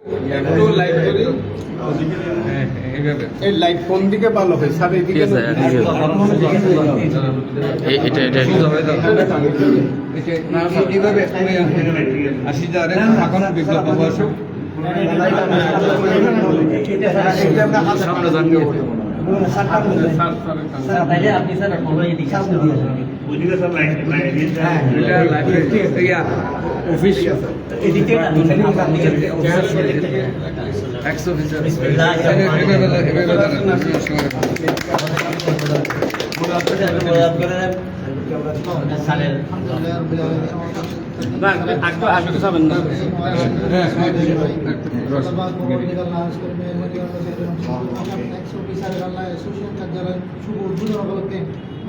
একটু লাইট করি। এই লাইট কোন দিকে ভালো হয় স্যার? এইদিকে এটা এইভাবে 80,000 এখন বিপ্লব বয়স সামনে যান।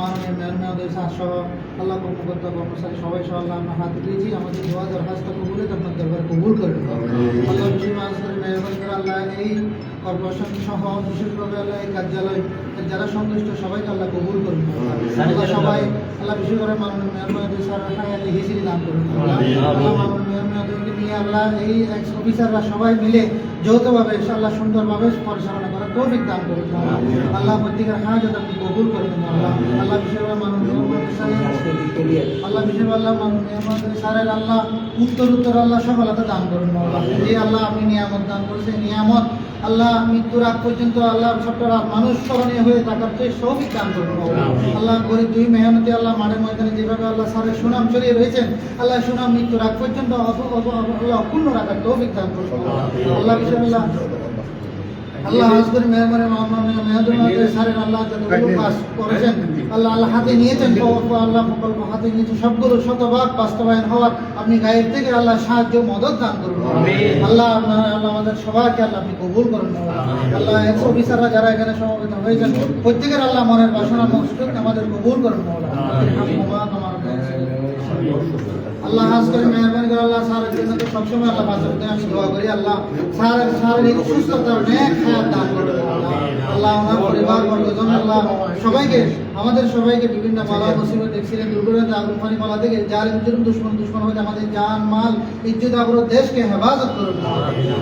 মাননীয় মেয়র মহোদয় সহ আল্লাহ কর্মকর্তা কর্মচারী সবাই সহ আল্লাহ আমরা হাত দিয়েছি, আমাদের দোয়া দরখাস্ত কবুল আপনার দরবার কবুল করবেন। আল্লাহ মেহরবানি করে আল্লাহ এই কর্পোরেশন সহ বিশেষভাবে আল্লাহ এই কার্যালয় যারা সন্তুষ্ট সবাইকে আল্লাহ কবুল করবেন। আল্লাহ সবাই আল্লাহ বিশেষ করে মাননীয় মেয়র মহোদয় স্যার হায়াতে হিসিরি দান করবেন। আল্লাহ মাননীয় মেয়র মহোদয়কে নিয়ে আল্লাহ এই এক্স অফিসাররা সবাই মিলে যৌথভাবে ইনশাআল্লাহ সুন্দরভাবে পরিচালনা করার তৌফিক দান করবেন। আল্লাহ প্রত্যেকের হাজত আপনি কবুল করবেন। আল্লাহ বিশেষভাবে মাননীয় আল্লাহ বিশেষ আল্লাহ মাননীয় স্যারের আল্লাহ উত্তর আল্লাহ সফলতা দান করুন। যে আল্লাহ আপনি নিয়ামত দান করেছেন, নিয়ামত আল্লাহ মৃত্যুর আগ পর্যন্ত আল্লাহ ছোট্টরা মানুষ স্মরণীয় হয়ে থাকার চেয়ে সৌভিক দান করুন। আল্লাহ গরিব দুই মেহনতি আল্লাহ মাঠে ময়দানে যেভাবে আল্লাহ স্যারের সুনাম ছড়িয়ে রয়েছেন, আল্লাহ সুনাম মৃত্যুর আগ পর্যন্ত আল্লাহ অপূর্ণ রাখার তৌফিক দান করুন। আল্লাহ বিশেষ আল্লাহ আজকের মেহরবানি মাননীয় মেহদুর স্যারের আল্লাহ যতগুলো কাজ করেছেন আল্লাহ আল্লাহ হাতে নিয়েছেন, আল্লাহ প্রকল্প হাতে নিয়েছেন, সবগুলো শতভাগ বাস্তবায়ন হওয়ার আপনি গায়ের থেকে আল্লাহ সাহায্য মদত দান করুন। আল্লাহ আল্লাহ আমাদের সবাইকে আল্লাহ আপনি কবুল করুন। আল্লাহ এক্স অফিসাররা যারা এখানে সমবেত হয়েছেন প্রত্যেকের আল্লাহ মনের বাসনা মকসুদ আমাদের কবুল করুন। আল্লাহ আজকের মেহরবানি করে আল্লাহ স্যারের জন্য তো সবসময় আল্লাহ বাঁচাতে আমি দোয়া করি। আল্লাহ স্যারের শারীরিক সুস্থতার নেক হায়াত দান করুন। আল্লাহ ওনার পরিবার বর্গজন আল্লাহ সবাইকে আমাদের সবাইকে বিভিন্ন বালা মুসিবত অ্যাক্সিডেন্ট দুর্ঘটনা আগুন পানি মালা থেকে যার দুশ্মন হয়ে আমাদের জান মাল ইজ্জত আবরু দেশকে হেফাজত করুন।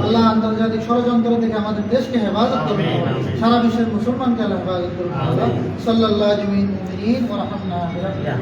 আল্লাহ আন্তর্জাতিক ষড়যন্ত্র থেকে আমাদের দেশকে হেফাজত করুন। সারা বিশ্বের মুসলমানকে আল্লাহ হেফাজত করুন। সাল্লাল্লাহু আলাইহি ওয়া সাল্লাম।